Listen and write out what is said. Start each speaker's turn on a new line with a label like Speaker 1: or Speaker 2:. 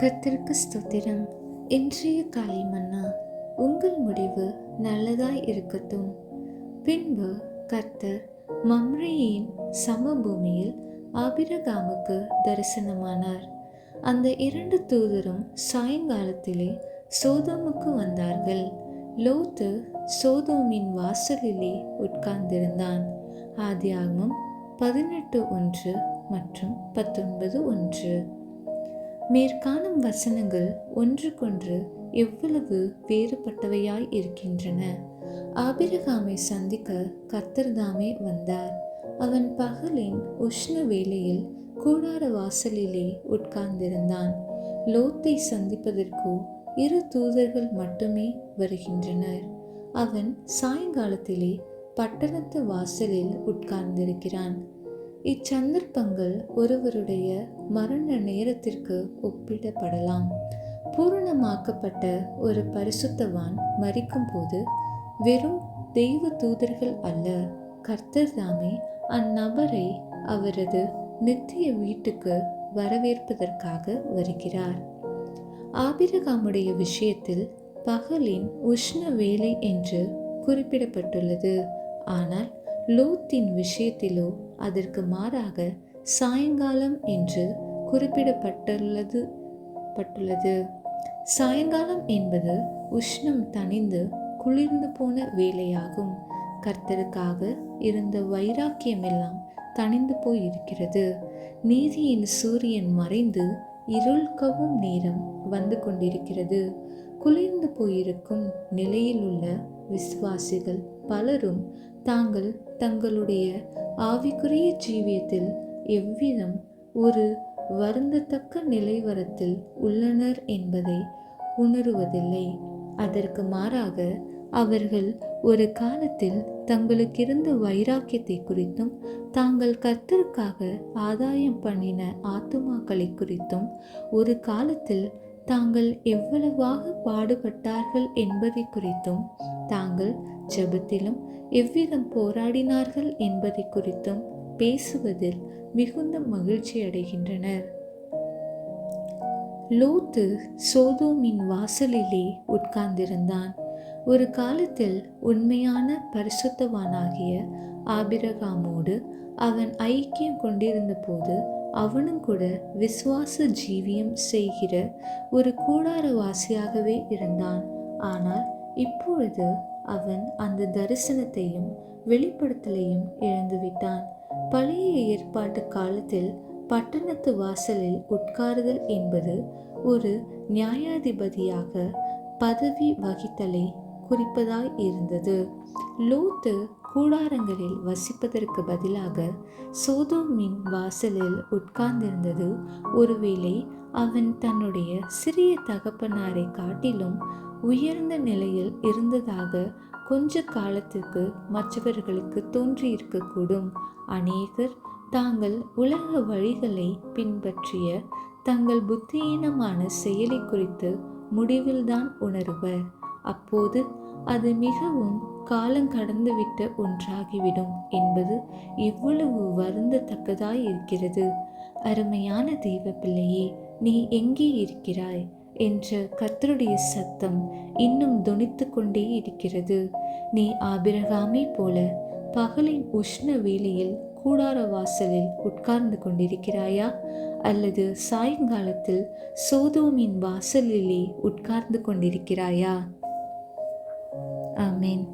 Speaker 1: கர்த்தருக்கு ஸ்தோத்திரம். இன்றைய காலை மன்னா, உங்கள் முடிவு நல்லதாய் இருக்கட்டும். பின்பு கர்த்தர் மம்ரேயின் சமபூமியில் ஆபிரகாமுக்கு தரிசனமானார். அந்த 2 தூதரும் சாயங்காலத்திலே சோதோமுக்கு வந்தார்கள். லோத்து சோதோமின் வாசலிலே உட்கார்ந்திருந்தான். ஆதியாகமம் 18:1 மற்றும் 19:1. மேற்காணும் வசனங்கள் ஒன்றுக்கொன்று எவ்வளவு வேறுபட்டவையாய் இருக்கின்றன. ஆபிரகாமை சந்திக்க கர்த்தர் தாமே வந்தார். அவன் பகலின் உஷ்ண வேளையில் கூடார வாசலிலே உட்கார்ந்திருந்தான். லோத்தை சந்திப்பதற்கோ 2 தூதர்கள் மட்டுமே வருகின்றனர். அவன் சாயங்காலத்திலே பட்டணத்து வாசலில் உட்கார்ந்திருக்கிறான். இச்சந்தர்ப்பங்கள் ஒருவருடைய மரண நேரத்திற்கு ஒப்பிடப்படலாம். பூரணமாக்கப்பட்ட ஒரு பரிசுத்தவான் மரிக்கும் போது வெறும் தெய்வ தூதர்கள் அல்ல, கர்த்தர் தாமே அந்நபரை அவரது நித்திய வீட்டுக்கு வரவேற்பதற்காக வருகிறார். ஆபிரகாமுடைய விஷயத்தில் பகலின் உஷ்ண வேளை என்று குறிப்பிடப்பட்டுள்ளது. ஆனால் லோத்தின் விஷயத்திலோ அதற்கு மாறாக சாயங்காலம் என்று குறிப்பிடப்பட்டுள்ளது. சாயங்காலம் என்பது உஷ்ணம் தணிந்து குளிர்ந்து போன வேளையாகும். கர்த்தருக்காக இருந்த வைராக்கியமெல்லாம் தணிந்து போயிருக்கிறது. நீதியின் சூரியன் மறைந்து இருள் கவ்வும் நேரம் வந்து கொண்டிருக்கிறது. குளிர்ந்து போயிருக்கும் நிலையில் உள்ள விசுவாசிகள் பலரும் தங்களுடைய ஆவிக்குரிய ஜீவியத்தில் எவ்விதம் ஒரு வருந்தத்தக்க நிலைவரத்தில் உள்ளனர் என்பதை உணருவதில்லை. அதற்கு மாறாக அவர்கள் ஒரு காலத்தில் தங்களுக்கிருந்த வைராக்கியத்தை குறித்தும் தாங்கள் கர்த்தருக்காக ஆதாயம் பண்ணின ஆத்துமாக்களை குறித்தும் ஒரு காலத்தில் தாங்கள் எவ்வளவாக பாடுபட்டார்கள் என்பதை குறித்தும் தாங்கள் ஜெபத்திலும் எவ்விதம் போராடினார்கள் என்பதை குறித்தும் பேசுவதில் மிகுந்த மகிழ்ச்சி அடைகின்றனர். லோத்து சோதோமின் வாசலிலே உட்கார்ந்திருந்தான். ஒரு காலத்தில் உண்மையான பரிசுத்தவானாகிய ஆபிரகாமோடு அவன் ஐக்கியம் கொண்டிருந்த போது அவனும் கூட விசுவாச ஜீவியம் செய்கிற ஒரு கூடாரவாசியாகவே இருந்தான். ஆனால் இப்பொழுது அவன் அந்த தரிசனத்தையும் வெளிப்படுத்தலையும் இழந்துவிட்டான். பழைய ஏற்பாட்டு காலத்தில் பட்டணத்து வாசலில் உட்காருதல் என்பது ஒரு நியாயாதிபதியாக பதவி வகித்தலை குறிப்பதாய் இருந்தது. லோத்து கூடாரங்களில் வசிப்பதற்கு பதிலாக சோதோமின் வாசலில் உட்கார்ந்திருந்தது ஒருவேளை அவன் தன்னுடைய சிறிய தகப்பனாரை காட்டிலும் உயர்ந்த நிலையில் இருந்ததாக கொஞ்ச காலத்துக்கு மற்றவர்களுக்கு தோன்றியிருக்கக்கூடும். அநேகர் தாங்கள் உலக வழிகளை பின்பற்றிய தங்கள் புத்தியீனமான செயலை குறித்து முடிவில்தான் உணருவர். அப்போது அது மிகவும் காலம் கடந்துவிட்ட ஒன்றாகிவிடும் என்பது எவ்வளவு வருந்தத்தக்கதாய் இருக்கிறது. அருமையான தெய்வ பிள்ளையே, நீ எங்கே இருக்கிறாய் என்ற கர்த்தருடைய சத்தம் இன்னும் தொனித்து கொண்டே இருக்கிறது. நீ ஆபிரகாமை போல பகலின் உஷ்ண வேளையில் கூடார வாசலில் உட்கார்ந்து கொண்டிருக்கிறாயா, அல்லது சாயங்காலத்தில் சோதோமின் வாசலிலே உட்கார்ந்து கொண்டிருக்கிறாயா? ஆமென்.